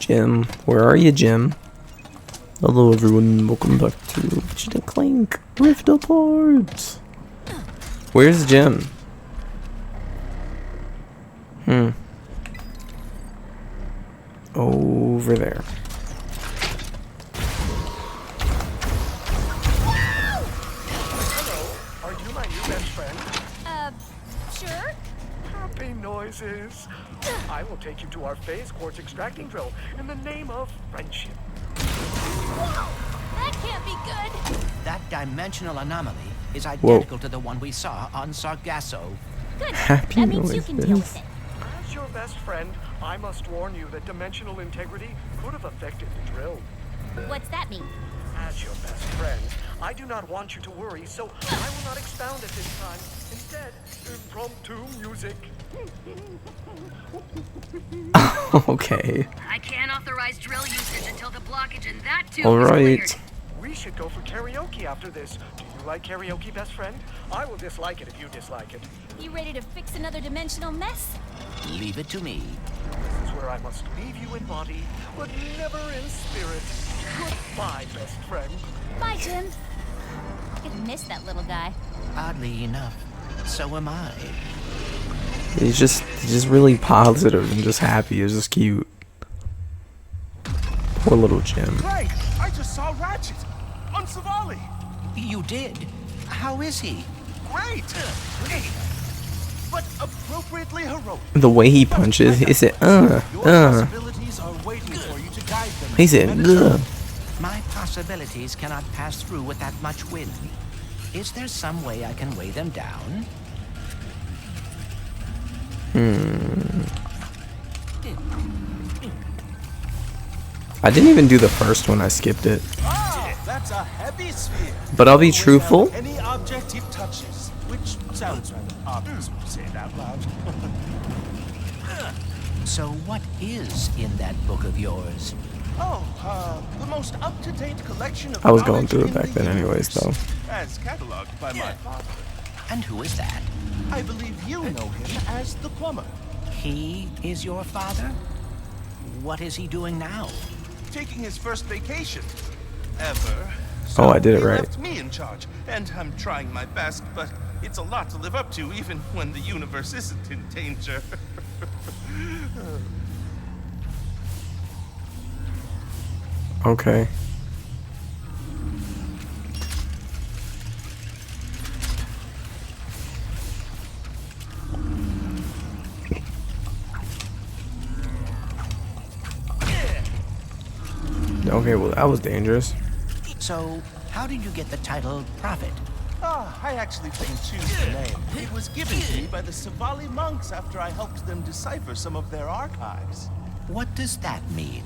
Jim, where are you, Jim? Hello everyone, welcome back to Ratchet Clank Rift Apart. Where's Jim? Over there. Hello, are you my new best friend? Sure? Happy noises. I will take you to our phase quartz extracting drill in the name of friendship. Whoa! That can't be good! That dimensional anomaly is identical to the one we saw on Sargasso. Good. Happy That means you can deal with it. As your best friend, I must warn you that dimensional integrity could have affected the drill. What's that mean? As your best friend, I do not want you to worry, so I will not expound at this time. Instead, impromptu music. Okay. I can't authorize drill usage until the blockage in that tube All is right. cleared. We should go for karaoke after this. Do you like karaoke, best friend? I will dislike it if you dislike it. You ready to fix another dimensional mess? Leave it to me. This is where I must leave you in body, but never in spirit. Goodbye, best friend. Bye, Jim. I miss that little guy. Oddly enough, so am I. He's just really positive and just happy. It's just cute. Poor little Jim. Clank, I just saw Ratchet on Savali. You did? How is he? Great, but appropriately heroic. The way he punches, he said, Your possibilities are waiting for you to guide them. He said, ugh. My possibilities cannot pass through with that much wind. Is there some way I can weigh them down? I didn't even do the first one, I skipped it. Ah, that's a heavy sphere. But I'll be truthful. Any object it touches, which sounds rather obvious when you say it out loud. So what is in that book of yours? The most up-to-date collection of I was going knowledge through it in back the then anyways, universe, though. as cataloged by my father. And who is that? I believe you know him as the plumber. He is your father? What is he doing now? Taking his first vacation ever. Oh, I did it he right. left me in charge, and I'm trying my best, but it's a lot to live up to even when the universe isn't in danger. Okay. Okay, well that was dangerous. So, how did you get the title Prophet? I actually didn't choose the name. It was given to me by the Savali monks after I helped them decipher some of their archives. What does that mean?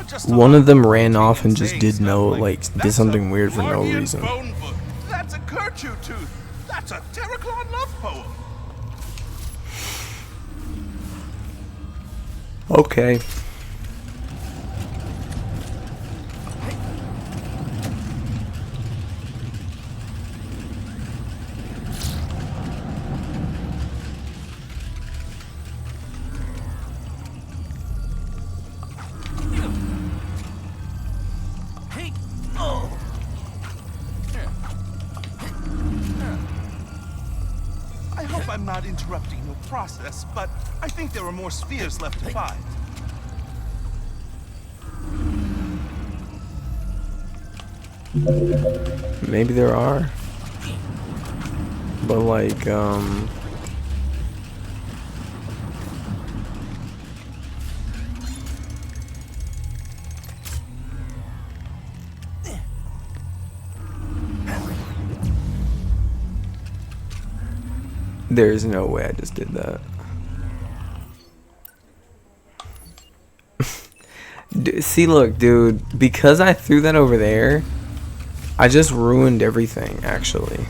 Just a One lot of them ran off and saying just did no, stuff like, did "That's something a weird for no Guardian reason. phone book. That's a Kerchu tooth. That's a Terraclon love poem. Okay. I hope I'm not interrupting your process, but I think there are more spheres left to find. Maybe there are. But like, there's no way I just did that. See, look, dude, because I threw that over there, I just ruined everything, actually.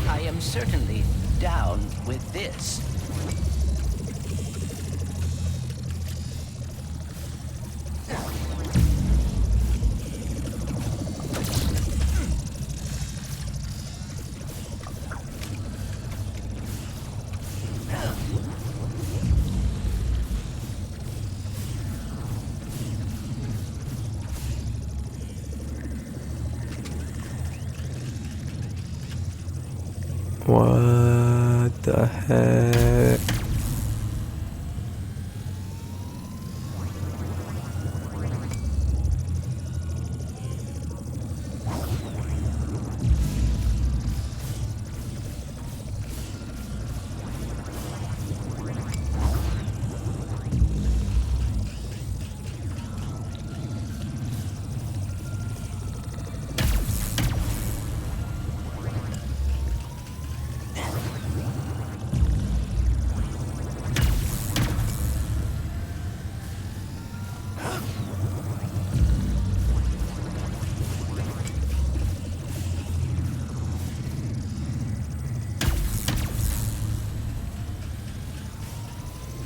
I am certainly down with this. What the heck?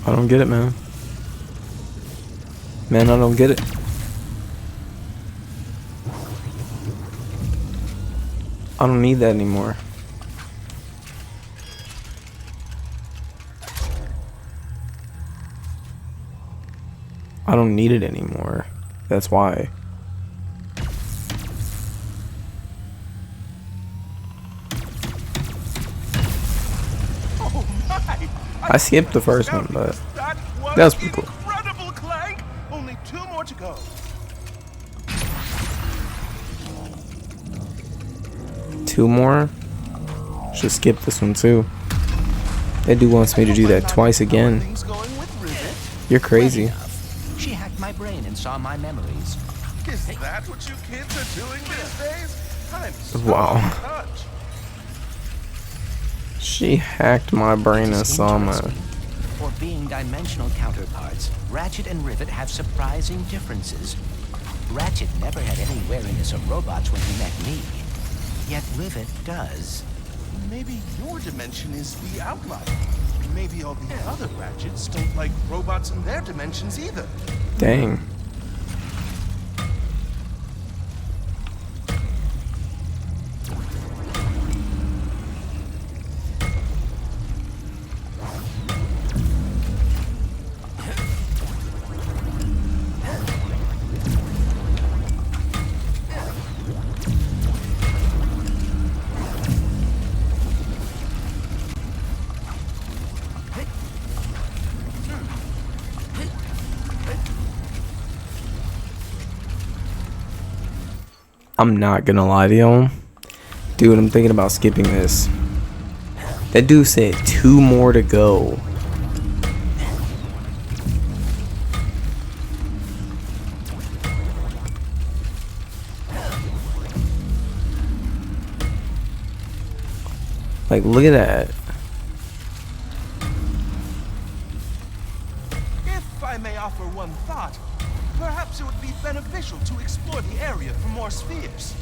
I don't get it, man. Man, I don't get it. I don't need that anymore. I don't need it anymore. That's why. Oh my! I skipped the first one, but that was pretty cool. Incredible, Clank! Only 2 more to go. Two more? Should skip this one too. That dude wants me to do that twice again. Things going with Rivet? You're crazy. She hacked my brain and saw my memories. Is that what you kids are doing these days? I'm so Wow. in touch. She hacked my brain and saw my... For being dimensional counterparts, Ratchet and Rivet have surprising differences. Ratchet never had any wariness of robots when he met me. Yet Rivet does. Maybe your dimension is the outlier. Maybe all the other Ratchets don't like robots in their dimensions either. Dang. I'm not gonna lie to you. Dude, I'm thinking about skipping this. That dude said 2 more to go. Like, look at that. If I may offer one thought, perhaps it would be beneficial to explore the area for more spheres.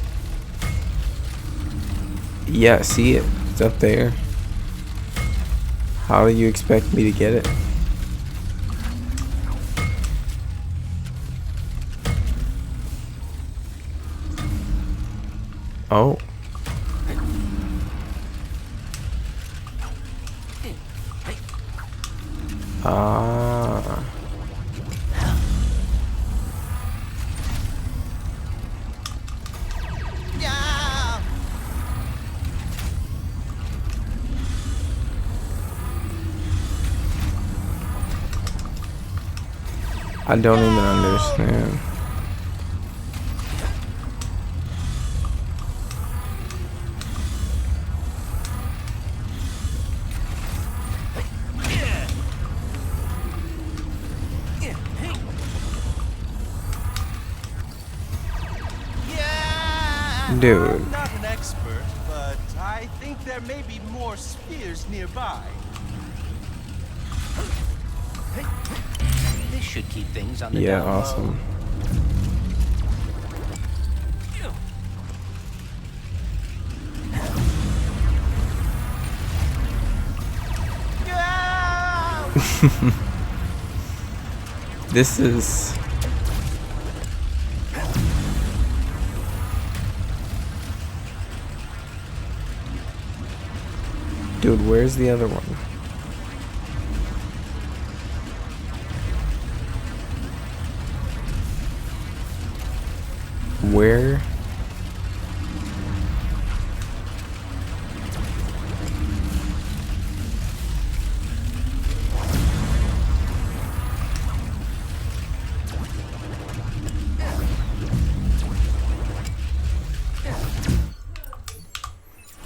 Yeah, see it. It's up there. How do you expect me to get it? Oh. Ah. I don't even understand. Dude. I'm not an expert, but I think there may be more spheres nearby. This should keep things on the Yeah, down low. awesome. This is... Dude, where's the other one? Where?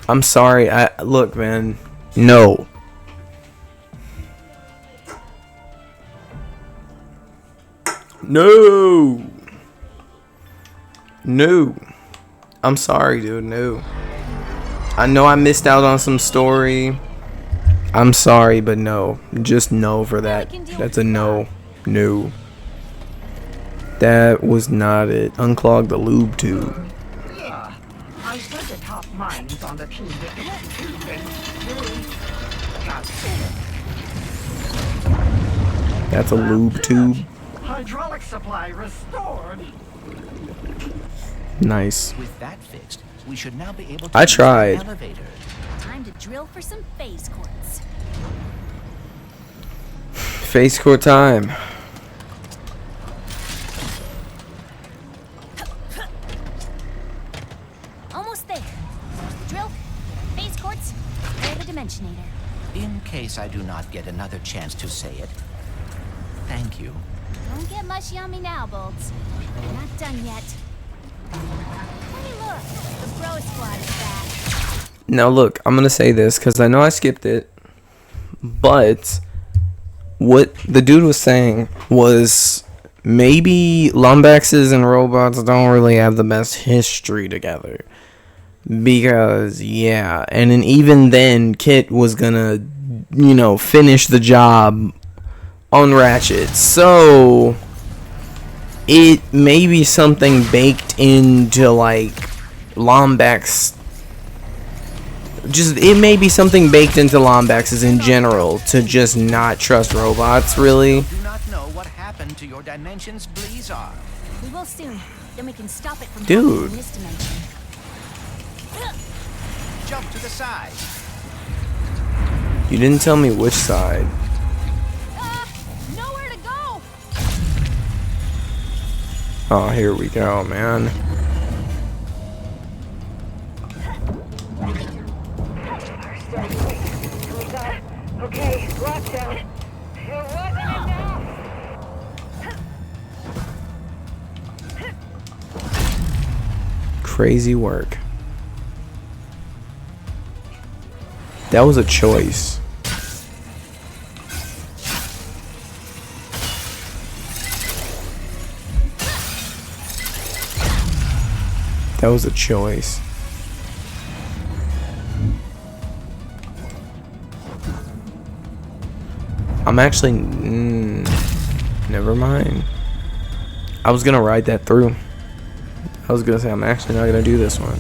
I'm sorry. Look, man. No. No. No. I'm sorry, dude. No. I know I missed out on some story. I'm sorry, but no. Just no for that. That's a no. No. That was not it. Unclog the lube tube. I spent the top mines on the tube. That's a lube tube. Hydraulic supply restored. Nice. With that fixed, we should now be able to I use the tried. elevator. Time to drill for some phase quartz. Face court time. Almost there. Drill, phase quartz, and the dimensionator. In case I do not get another chance to say it, thank you. Don't get mushy on me now, Bolts. We're not done yet. Hey, look, the bro squad is back. Now look, I'm gonna say this because I know I skipped it, but what the dude was saying was maybe lombaxes and robots don't really have the best history together. Because, yeah, and then even then, Kit was gonna, you know, finish the job on Ratchet. So, it may be something baked into, like, Lombax. Just, it may be something baked into Lombaxes in general to just not trust robots, really. Do not know what happened to your dimension's Blizzard. We will soon. Then we can stop it from Dude. happening in this dimension. Jump to the side. You didn't tell me which side. Nowhere to go. Oh, here we go, man. Okay, lockdown. It wasn't enough. Crazy work. That was a choice. That was a choice. I'm actually... never mind. I was gonna ride that through. I was gonna say I'm actually not gonna do this one.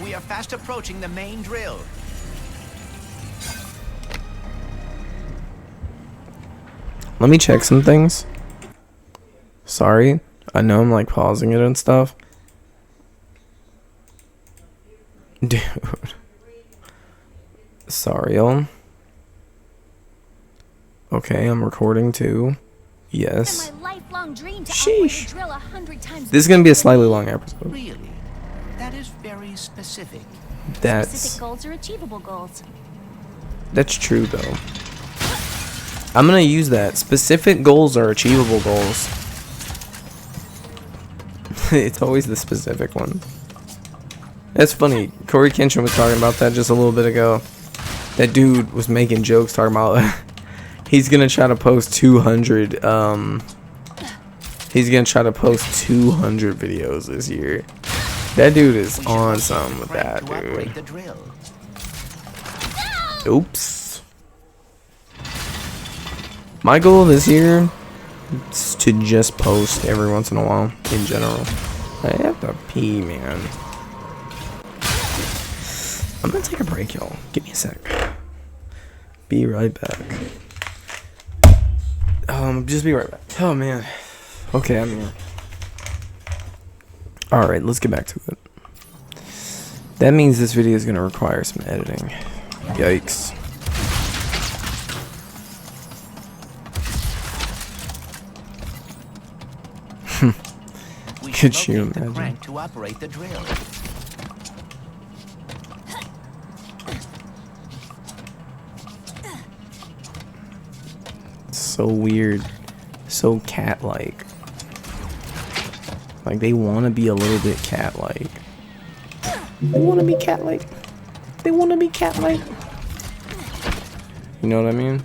We are fast approaching the main drill. Let me check some things. Sorry. I know I'm like pausing it and stuff. Dude. Sorry, y'all. Okay, I'm recording too. Yes. My lifelong dream to Sheesh. outwit a drill 100 times. This is gonna be a slightly long episode. Really? That is very specific. That's Specific goals are achievable goals. that's true though. I'm gonna use that. Specific goals are achievable goals. It's always the specific one. That's funny. Corey Kenshin was talking about that just a little bit ago. That dude was making jokes talking about he's gonna try to post 200 he's gonna try to post 200 videos this year. That dude is on something with that, To operate dude. the drill. Oops. My goal this year is to just post every once in a while in general. I have to pee, man. I'm gonna take a break, y'all. Give me a sec. Be right back. Just be right back. Oh man. Okay, I'm here. Alright, let's get back to it. That means this video is gonna require some editing. Yikes. Could you The imagine? crank to operate the drill. So weird. So cat-like. Like, they want to be a little bit cat-like. They want to be cat-like. They want to be cat-like. You know what I mean?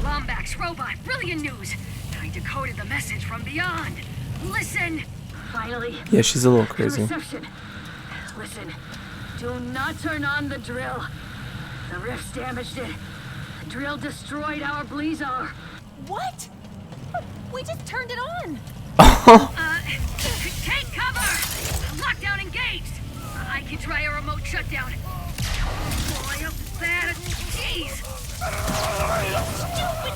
Lombax robot, brilliant news. I decoded the message from beyond. Listen. Finally. Yeah, she's a little crazy. Reception. Listen. Do not turn on the drill. The rift's damaged it. The drill destroyed our Blizar. What? We just turned it on. Take cover. Lockdown engaged. I can try a remote shutdown. Boy, a bad. Jeez.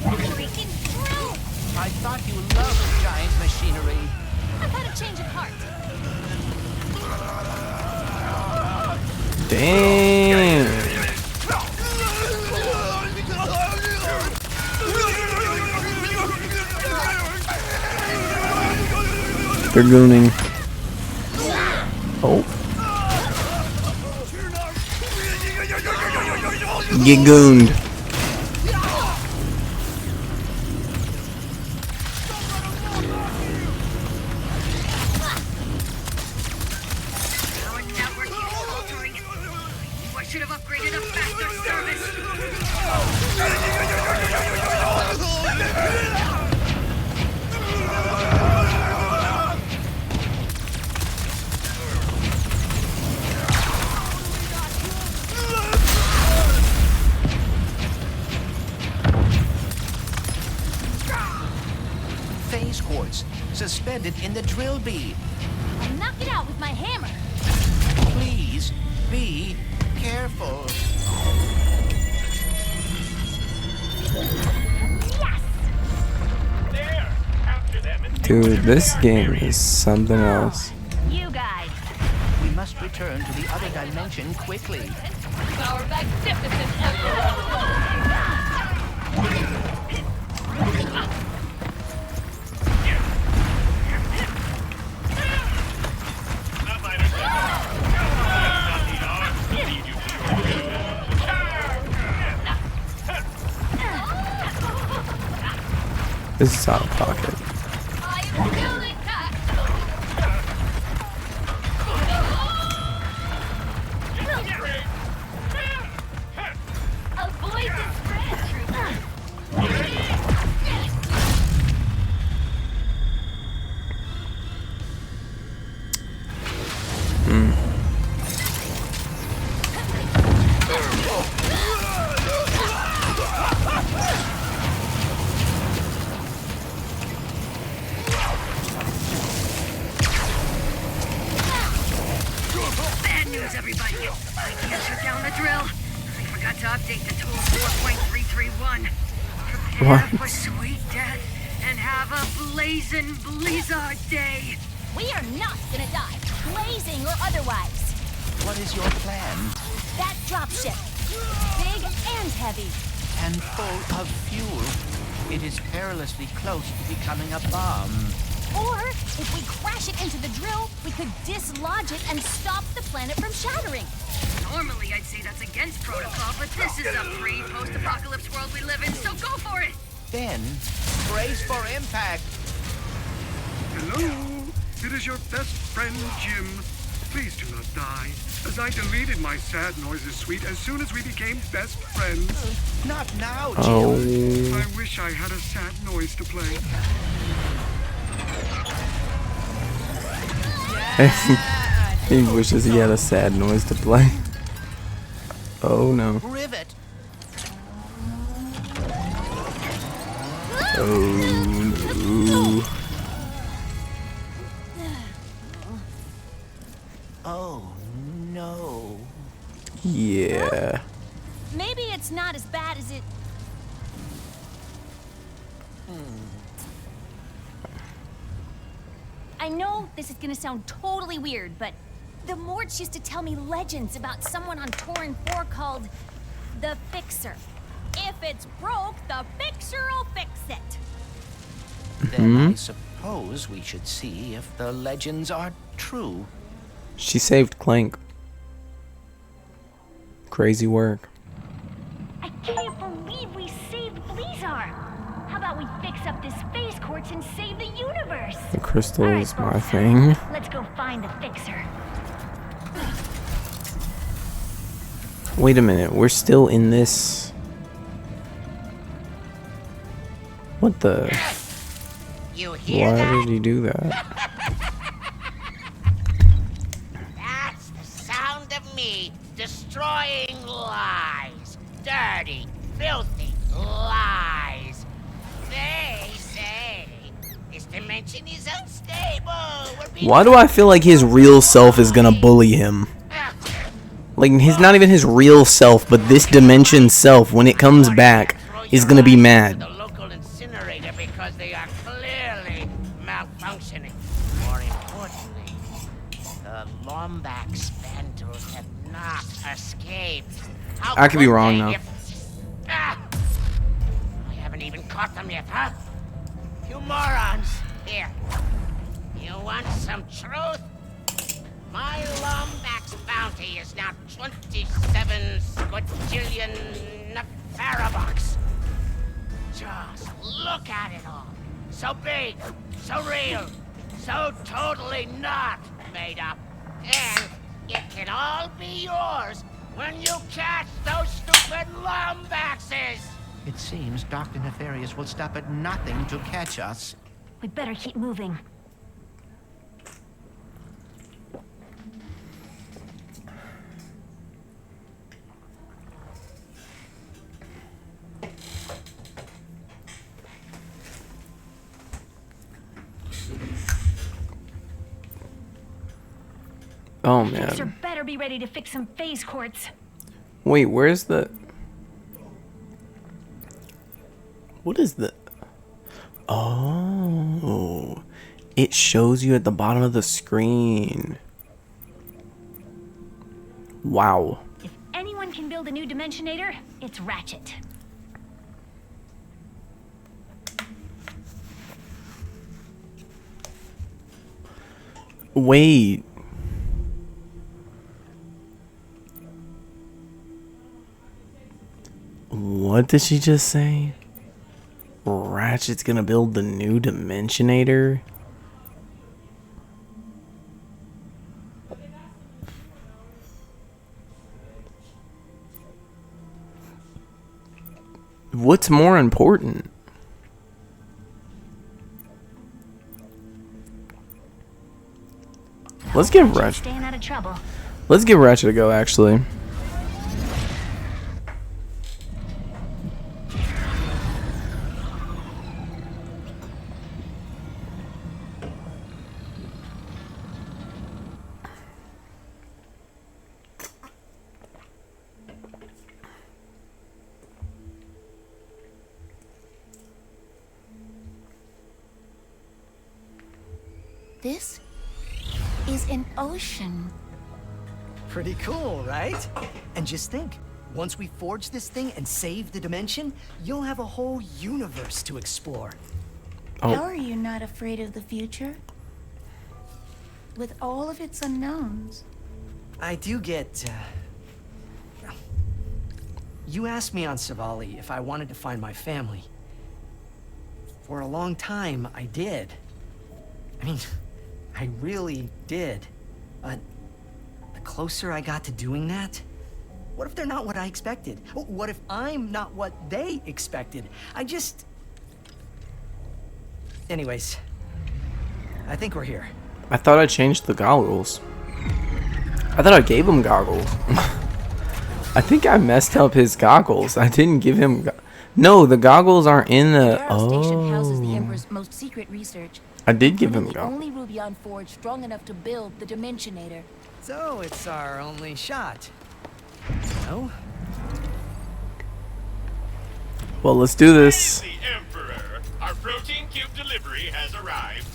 Stupid freaking drill. I thought you loved giant machinery. I've had a change of heart. Dang. They're gooning. Oh. Get gooned. Our network is faltering. I should have upgraded a faster service. Phase quartz suspended in the drill bead. I'll knock it out with my hammer. Please be careful. Yes! Dude, this game is something else. You guys. We must return to the other dimension quickly. Our magnificent This is out of pocket. I am feeling that. Avoid the spread. Bad news, everybody. I can't shut down the drill. I forgot to update the tool 4.331. Prepare for sweet death and have a blazing Blizzard day. We are not gonna die, blazing or otherwise. What is your plan? That dropship, big and heavy. And full of fuel. It is perilously close to becoming a bomb. Or, if we crash it into the drill, we could dislodge it and stop the planet from shattering. Normally, I'd say that's against protocol, but this is a pre-post-apocalypse world we live in, so go for it! Then, brace for impact. Hello, it is your best friend, Jim. Please do not die, as I deleted my sad noises suite as soon as we became best friends. Not now, Jim. Oh. I wish I had a sad noise to play. He wishes he had a sad noise to play. Oh no. Rivet! Oh no. Oh no. Yeah. Maybe it's not as bad as it... I know this is gonna sound totally weird, but the Morts used to tell me legends about someone on Torrin 4 called the Fixer. If it's broke, the Fixer'll fix it. Then I suppose we should see if the legends are true. She saved Clank. Crazy work. I can't believe we saved Blizzard. How about we fix up this space quartz and save the universe? The crystal All right, is my folks, thing. Let's go find the Fixer. Wait a minute, we're still in this. What the? You hear Why that? did he do that? That's the sound of me destroying lies. Dirty, filthy lies. They say this dimension is unstable. We're being Why do I feel like his real self is gonna bully him? Like, he's not even his real self, but this dimension self, when it comes back, is gonna be mad. the local incinerator because they are clearly malfunctioning. More importantly, the Lombax vandals have not escaped. How I could be could wrong, they though. I haven't even caught them yet, huh? You morons! Here. You want some truth? My Lombax bounty is now 27 squadrillion Farabox. Just look at it all. So big, so real, so totally not made up. And it can all be yours when you catch those stupid Lombaxes! It seems Dr. Nefarious will stop at nothing to catch us. We better keep moving. Oh Fixer man. better be ready to fix some phase quartz. Wait, where's the... What is the... Oh. It shows you at the bottom of the screen. Wow. If anyone can build a new Dimensionator, it's Ratchet. Wait. What did she just say? Ratchet's gonna build the new Dimensionator? What's more important? Let's give Ratchet. Staying out of trouble. Let's give Ratchet a go, actually. This is an ocean. Pretty cool, right? And just think, once we forge this thing and save the dimension, you'll have a whole universe to explore. Oh. How are you not afraid of the future? With all of its unknowns. I do get, You asked me on Savali if I wanted to find my family. For a long time, I did. I mean, I really did. But the closer I got to doing that, what if they're not what I expected? What if I'm not what they expected? Anyways, I think we're here. I thought I changed the goggles. I thought I gave him goggles. I think I messed up his goggles. I didn't give him... No, the goggles aren't in the... The Aero Station houses the Emperor's most secret research. I did give him The goggles. only Rubion forge strong enough to build the Dimensionator. So it's our only shot. No? Well, let's do this. The Emperor. Our protein cube delivery has arrived.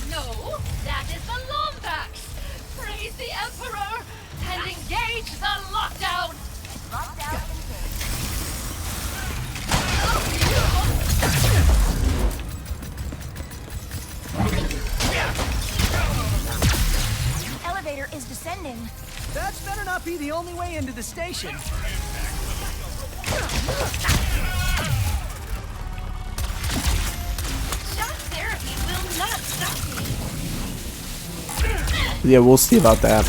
No, that is the lombax. Praise the Emperor and engage the lockdown. The elevator is descending. That better not be the only way into the station. Shock therapy will not stop me. Yeah, we'll see about that.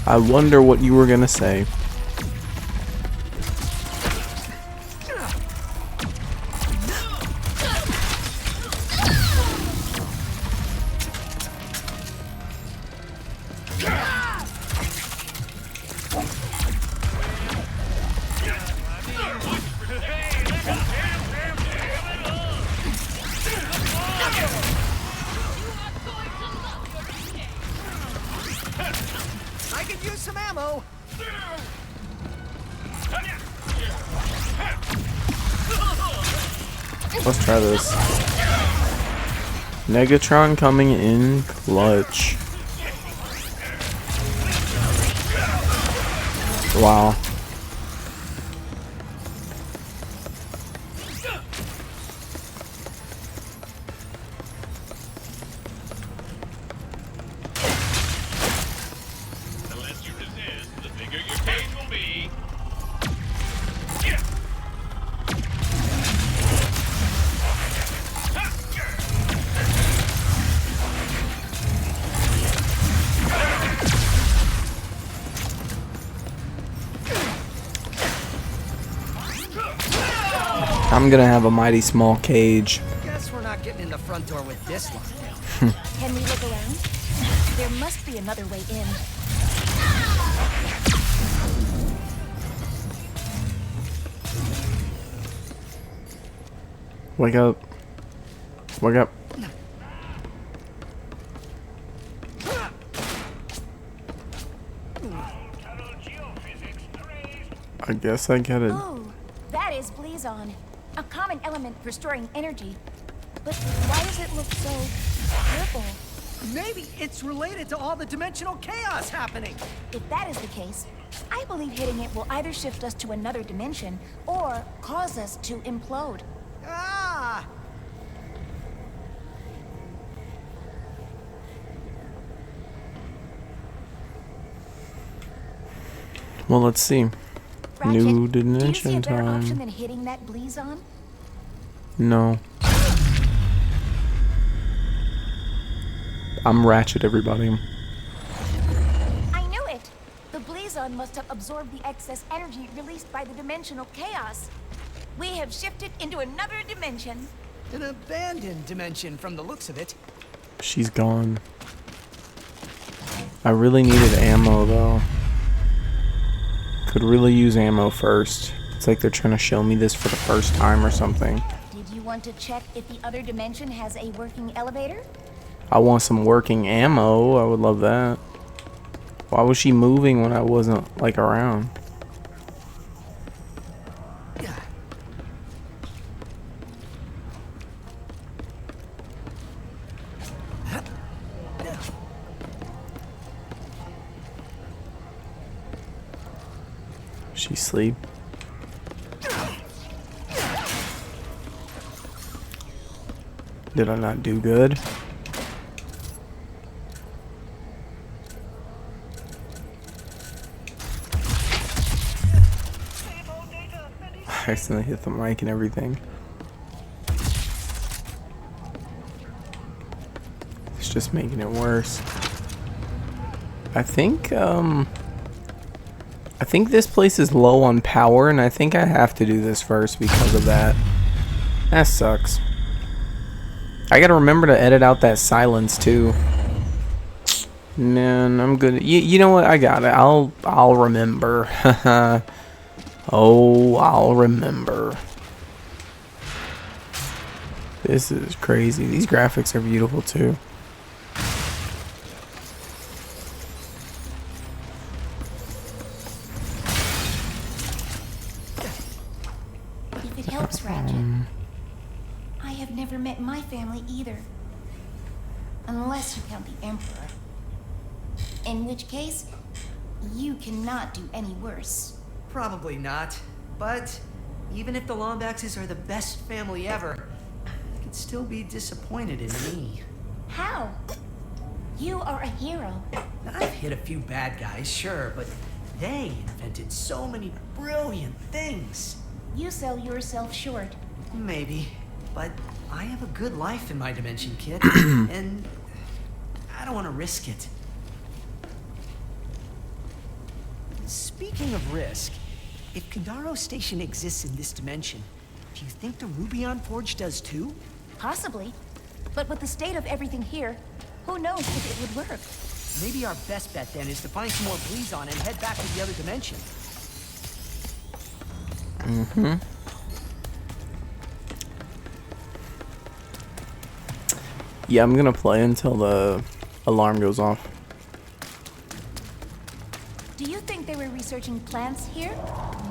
I wonder what you were gonna say. I could use some ammo. Let's try this. Negatron coming in clutch. Wow. The less you resist, the bigger your pain will be. I'm gonna have a mighty small cage. Guess we're not getting in the front door with this lockdown. Can we look around? There must be another way in. Wake up. Wake up. I guess I get it. Ooh, that is Blizon, a common element for storing energy. But why does it look so purple? Maybe it's related to all the dimensional chaos happening. If that is the case, I believe hitting it will either shift us to another dimension or cause us to implode. Ah! Well, let's see. Ratchet, New do you see a dimension better option time. than hitting that Blizon? No. I'm Ratchet, everybody. I knew it! The Blizon must have absorbed the excess energy released by the dimensional chaos. We have shifted into another dimension. An abandoned dimension from the looks of it. She's gone. I really needed ammo, though. Could really use ammo first. It's like they're trying to show me this for the first time or something. Did you want to check if the other dimension has a working elevator? I want some working ammo. I would love that. Why was she moving when I wasn't, like, around? She sleep? Did I not do good? I accidentally hit the mic and everything. It's just making it worse. I think this place is low on power, and I think I have to do this first because of that. That sucks. I gotta remember to edit out that silence too. Man, I'm good. You know what? I got it. I'll remember. Oh, I'll remember. This is crazy. These graphics are beautiful too. If it helps, Ratchet, I have never met my family either. Unless you count the Emperor. In which case, you cannot do any worse. Probably not. But even if the Lombaxes are the best family ever, I could still be disappointed in me. How? You are a hero. I've hit a few bad guys, sure, but they invented so many brilliant things. You sell yourself short. Maybe, but I have a good life in my dimension, kid, and I don't want to risk it. Speaking of risk, if Kandaro Station exists in this dimension, do you think the Rubion Forge does too? Possibly. But with the state of everything here, who knows if it would work? Maybe our best bet then is to find some more Blizon and head back to the other dimension. Mm-hmm. Yeah, I'm gonna play until the alarm goes off. Do you think they were researching plants here?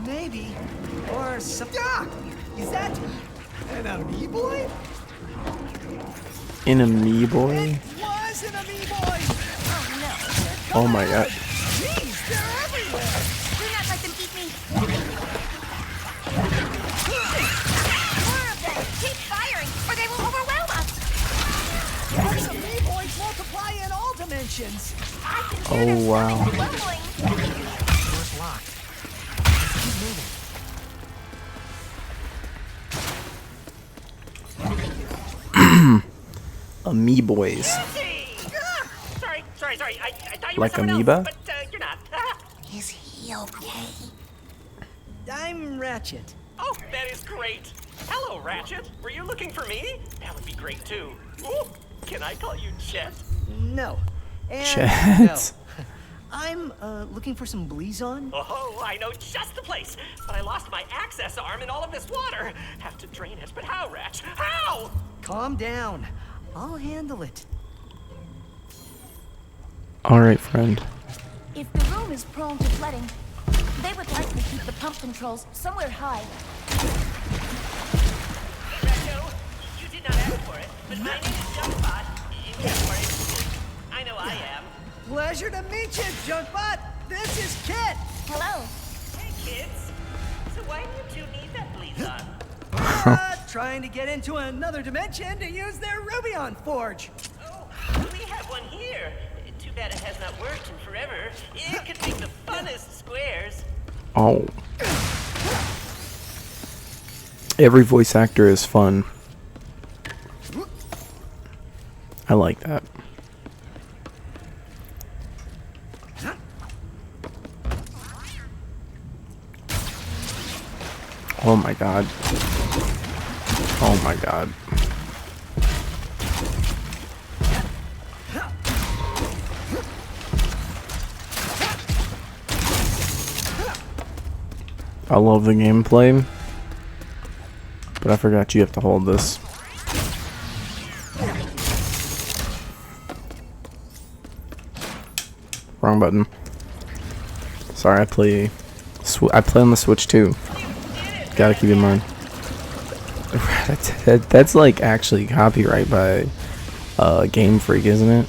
Maybe. Or some... Ah! Is that an Ami-boy? An Ami-boy? It was an Ami-boy! Oh no. Oh my god. Jeez, they're everywhere! Do not let them eat me. More of them. Keep firing, or they will overwhelm us. Those Ami-boys multiply in all dimensions! I can hear them Oh wow. rumbling. Door's locked. Let's keep moving. Ami-boys. Sorry. I thought you Like were someone amoeba? else, but you're not. Is he okay? I'm Ratchet. Oh, that is great. Hello, Ratchet. Were you looking for me? That would be great too. Ooh, can I call you Chet? No. And Chet. no. I'm looking for some Blizon. Oh, I know just the place. But I lost my access arm in all of this water. Have to drain it, but how, Ratch? How? Calm down. I'll handle it. Alright, friend. If the room is prone to flooding, they would likely keep the pump controls somewhere high. Retro, you did not ask for it, but my name is Jumpbot. In case you are interested. I know I am. Pleasure to meet you, Junkbot. This is Kit. Hello. Hey, kids. So why do you two need that Blizon? Trying to get into another dimension to use their Rubion Forge. Oh, we have one here. Too bad it has not worked in forever. It could make the funnest squares. Oh. Every voice actor is fun. I like that. Oh my god. Oh my god. I love the gameplay, but I forgot you have to hold this. Wrong button. Sorry, I play on the Switch too. Gotta keep in mind. That's like actually copyright by Game Freak, isn't it?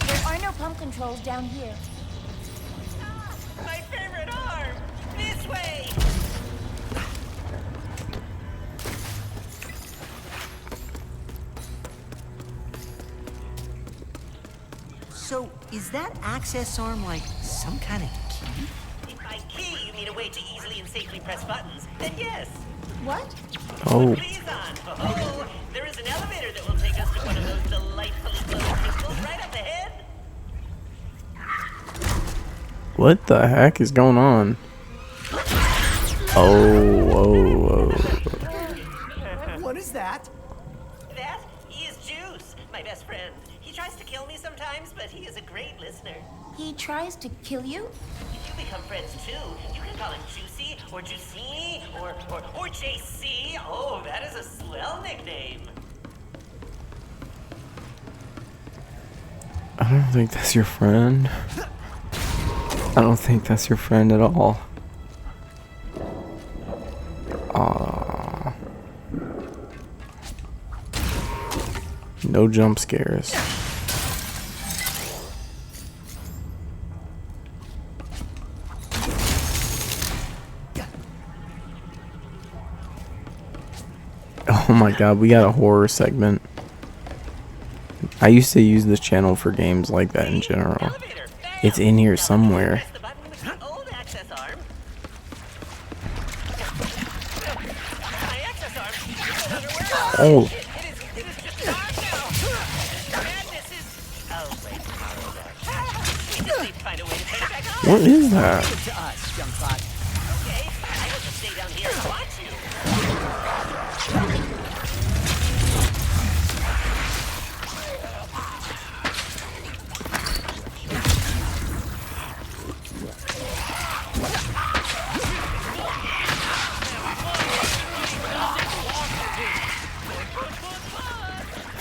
There are no pump controls down here. My favorite arm! This way! So, is that access arm like some kind of key? If by key you mean a way to easily and safely press buttons, then yes. What? Oh. Blizon. Oh, there is an elevator that will take us to one of those delightfully closed What the heck is going on? Oh, whoa, whoa. What is that? That? He is Juice, my best friend. He tries to kill me sometimes, but he is a great listener. He tries to kill you? If you become friends too, you can call him Juicy, or Juicini, or JC. Oh, that is a swell nickname. I don't think that's your friend. I don't think that's your friend at all. Aww. No jump scares. Oh my god, we got a horror segment. I used to use this channel for games like that in general. It's in here somewhere. Oh. What is that?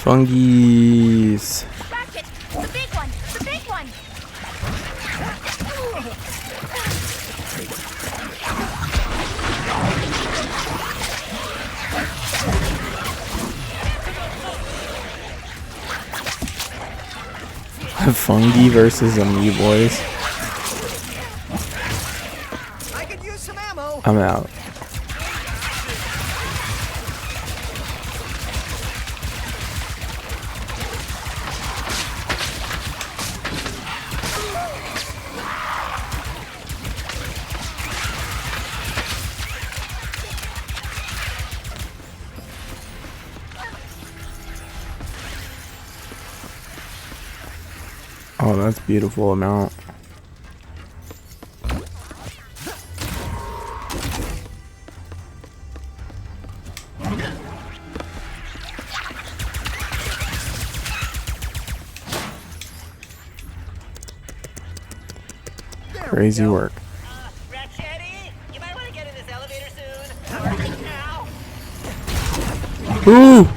Fungies. Ratchet, the big one, the big one. Fungi versus amoeboys. I could use some ammo. I'm out. Oh, that's beautiful amount. Crazy work. Ratchetti, you might want to get in this elevator soon. Now. Ooh!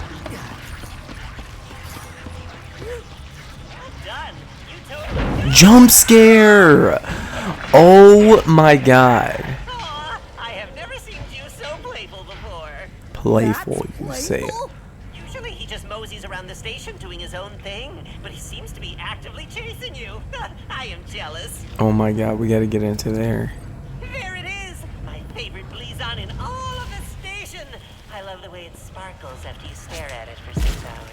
Jump scare! Oh my god. I have never seen you so playful before. Playful, you say it. Usually he just moseys around the station doing his own thing, but he seems to be actively chasing you. I am jealous. Oh my god, we gotta get into there. There it is! My favorite blazon in all of the station! I love the way it sparkles after you stare at it for 6 hours.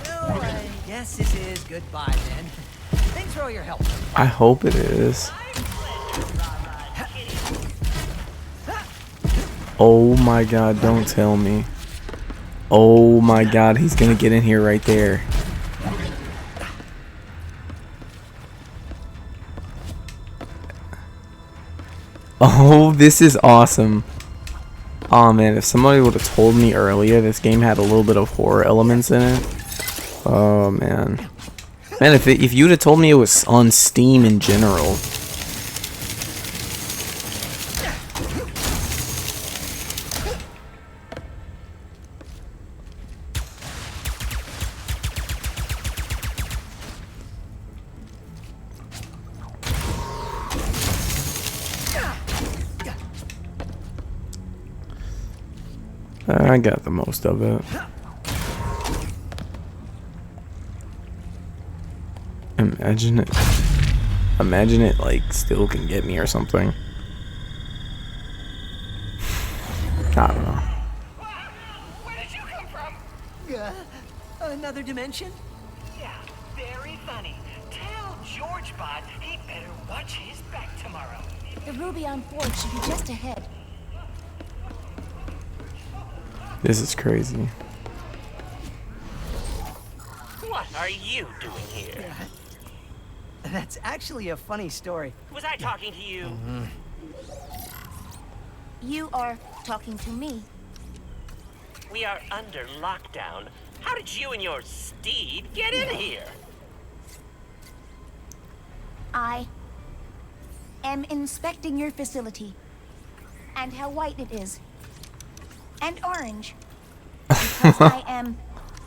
Well, I guess this is goodbye then. Thanks for all your help. I hope it is. Oh my god, don't tell me. Oh my god, he's gonna get in here right there. Oh, this is awesome. Oh man, if somebody would have told me earlier this game had a little bit of horror elements in it. Oh man. Man, if you'd have told me it was on Steam in general. I got the most of it. Imagine it like still can get me or something. I don't know. Where did you come from? Another dimension? Yeah, very funny. Tell GeorgeBot he better watch his back tomorrow. The Ruby on 4 should be just ahead. This is crazy. What are you doing here? That's actually a funny story. Was I talking to you? You are talking to me. We are under lockdown. How did you and your steed get in here? I am inspecting your facility and how white it is and orange because I am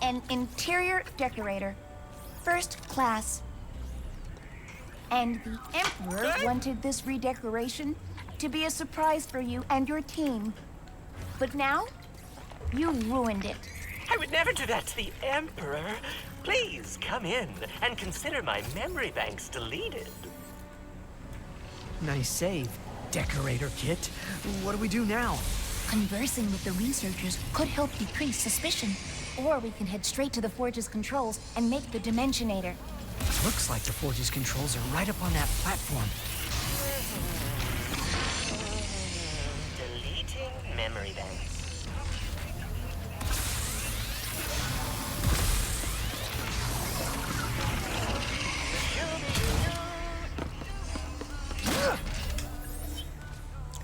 an interior decorator, first class. And the Emperor wanted this redecoration to be a surprise for you and your team. But now, you ruined it. I would never do that to the Emperor. Please come in and consider my memory banks deleted. Nice save, Decorator Kit. What do we do now? Conversing with the researchers could help decrease suspicion. Or we can head straight to the Forge's controls and make the Dimensionator. Looks like the Forge's controls are right up on that platform. Deleting memory banks.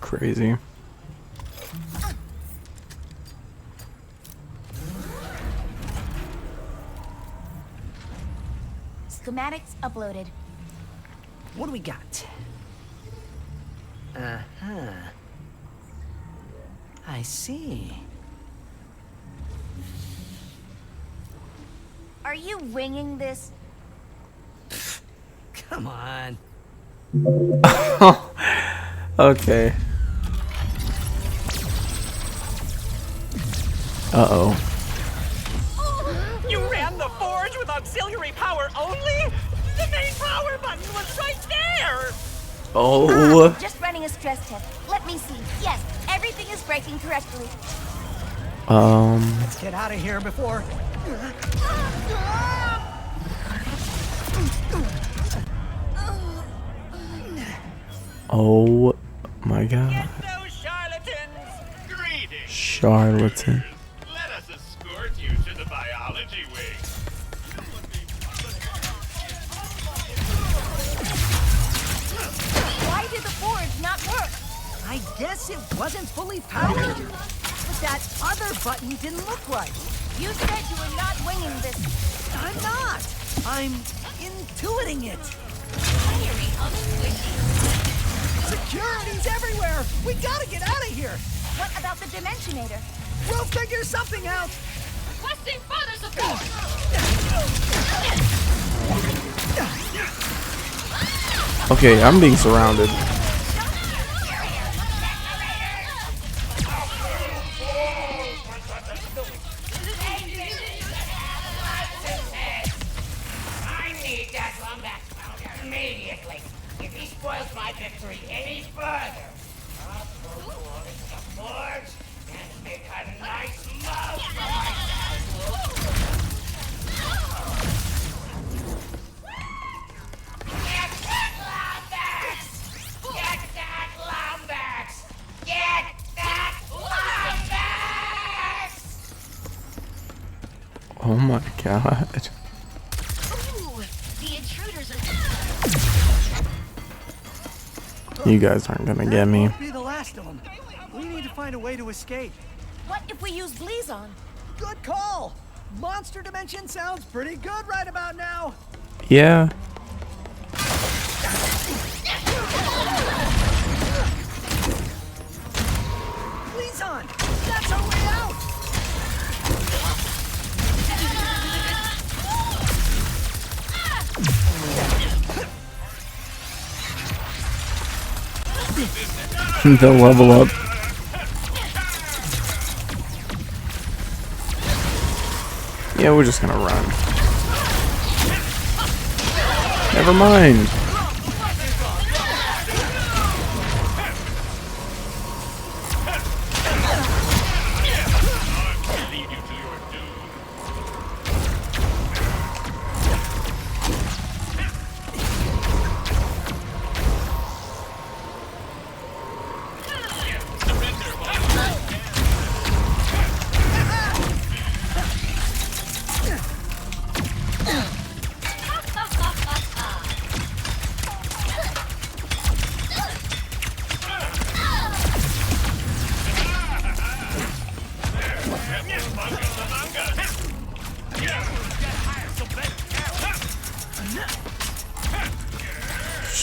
Crazy. Schematics uploaded. What do we got? Uh-huh. I see. Are you winging this? Come on. Okay. Uh-oh. You ran the forge with auxiliary power only? The main power button was right there! Oh. Just running a stress test. Let me see. Yes, everything is breaking correctly. Let's get out of here before... Oh my god. Get those charlatans! Greetings. Charlatan. Let us escort you to the biology wing. Why did the forge not work? I guess it wasn't fully powered. But that other button didn't look right. You said you were not winging this. I'm not. I'm intuiting it. Security's everywhere. We gotta get out of here. What about the Dimensionator? We'll figure something out. Requesting further support! Okay, I'm being surrounded. I need that lombax powder immediately. If he spoils my victory any further, I'll go on into the forge and make a nice mouth for myself. Get that lombax! Get that lombax! Get that lombax! Oh my god. Ooh, the intruders are... You guys aren't gonna get me. Won't be the last of them. We need to find a way to escape. What if we use Blizon? Good call. Monster Dimension sounds pretty good right about now. Yeah. Blizon, that's our way out. They'll level up. Yeah, we're just gonna run. Never mind.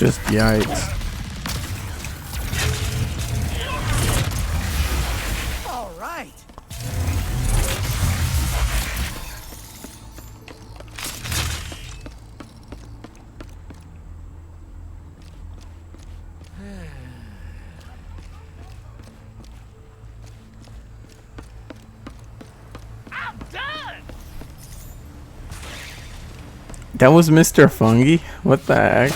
Just yikes. All right. I'm done. That was Mr. Fungi? What the heck?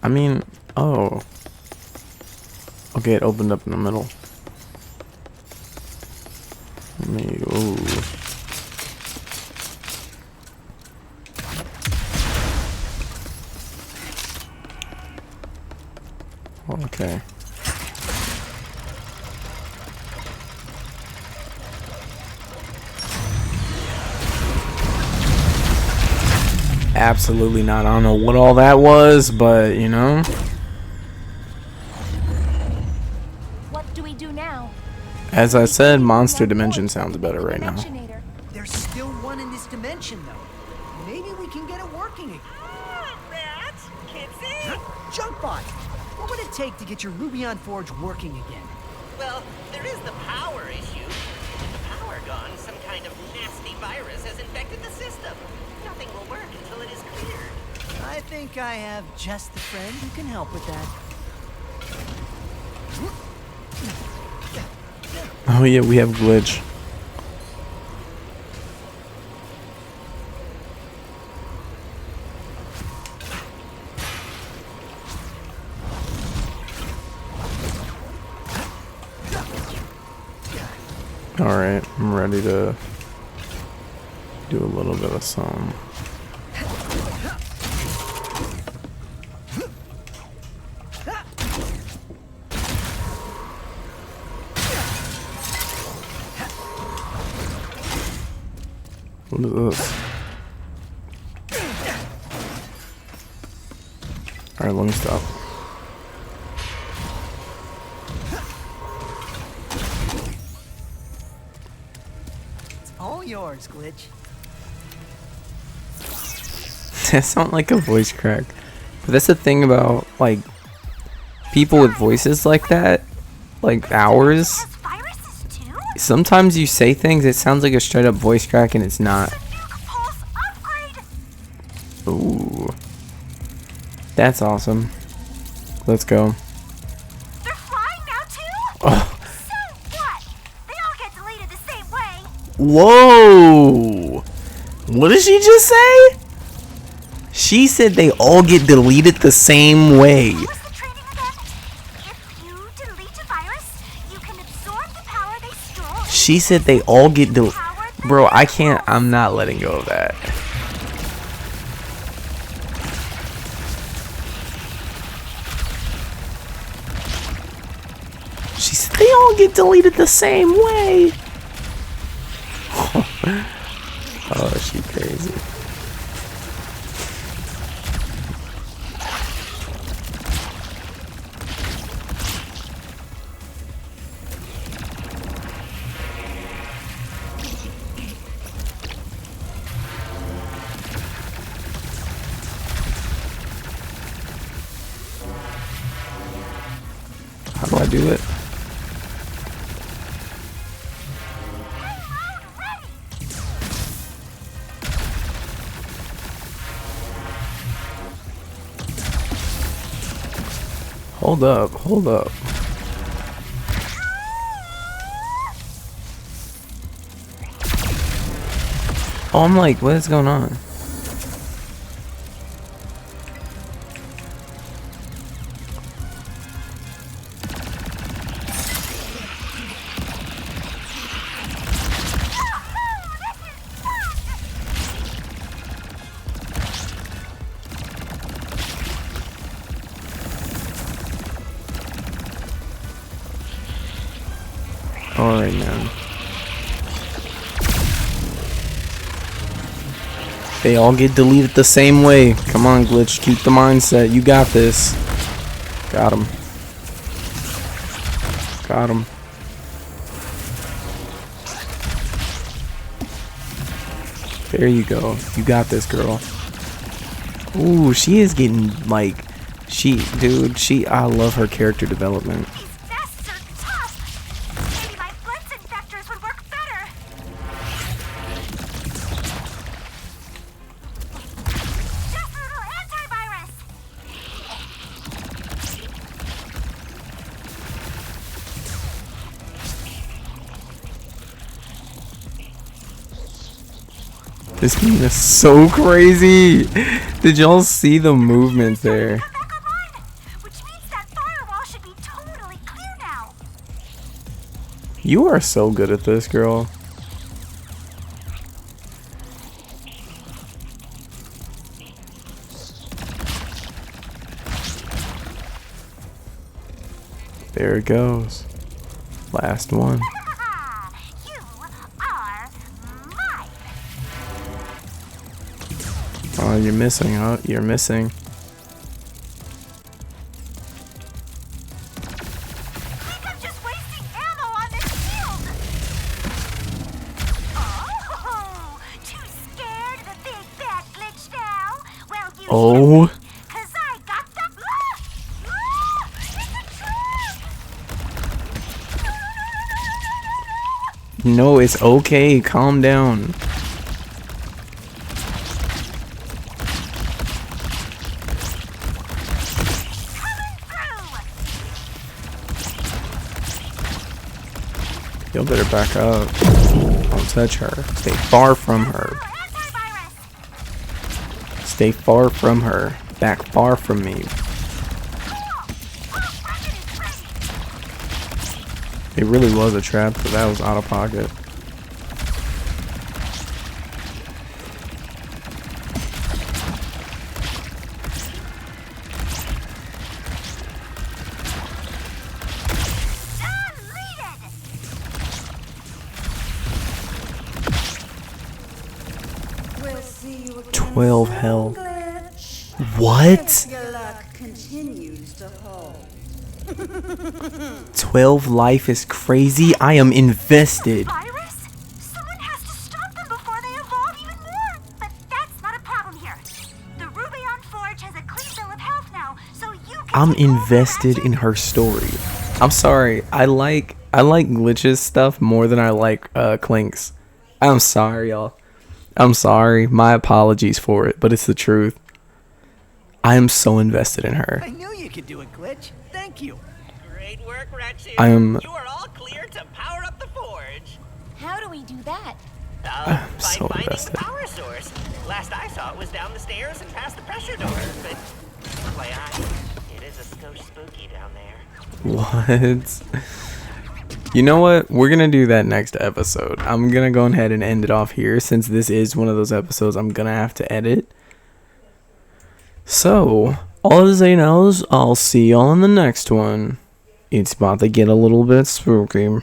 I mean, oh. Okay, it opened up in the middle. Let me, ooh. Okay. Absolutely not. I don't know what all that was, but you know. What do we do now? As I said, Monster Dimension sounds better right now. There's still one in this dimension, though. Maybe we can get it working again. Rats, Kitsy. Junkbot, what would it take to get your Rubion Forge working again? Well, there is the power issue. With the power gone, some kind of nasty virus has infected the system. Nothing will work until it is cleared. I think I have just the friend who can help with that. Oh yeah, we have glitch. Alright, I'm ready to do a little bit of some. What is this? Alright, let me stop. All yours, Glitch. That sounds like a voice crack. But that's the thing about, like, people with voices like that, like ours. Sometimes you say things, it sounds like a straight up voice crack and it's not. Ooh. That's awesome. Let's go. They're flying now too? Oh. So what? They all get deleted the same way. Whoa! What did she just say? She said they all get deleted the same way. She said they all get deleted. Bro, I can't. I'm not letting go of that. She said they all get deleted the same way. Oh, she crazy. How do I do it? Hold up, hold up. Oh, I'm like, what is going on? Alright, man. They all get deleted the same way. Come on, Glitch. Keep the mindset. You got this. Got him. Got him. There you go. You got this, girl. Ooh, she is getting like, I love her character development. This game is so crazy. Did y'all see the movement there? You are so good at this, girl. There it goes. Last one. Oh, you're missing. Oh, you're missing. Oh. No, it's okay. Calm down. You better back up. Don't touch her. Stay far from her. Stay far from her. Back far from me. It really was a trap, but that was out of pocket. We'll see you again 12 soon, health. Glitch. What? Your luck continues to hold. 12 life is crazy. I am invested. Someone has to stop them before they evolve even more. But that's not a problem here. The Rubion Forge has a clean bill of health now, so you can. I'm invested in her story. I'm sorry. I like Glitch's stuff more than I like Clink's. I'm sorry, y'all. I'm sorry. My apologies for it, but it's the truth. I am so invested in her. I knew you could do it, Glitch. Thank you. Great work, Ratchet. I am. You are all clear to power up the forge. How do we do that? I'm By so finding invested. the power source. Last I saw it was down the stairs and past the pressure door, but FYI, it is a skosh spooky down there. What? You know what? We're gonna do that next episode. I'm gonna go ahead and end it off here since this is one of those episodes I'm gonna have to edit. So, all to say now is I'll see y'all in the next one. It's about to get a little bit spooky.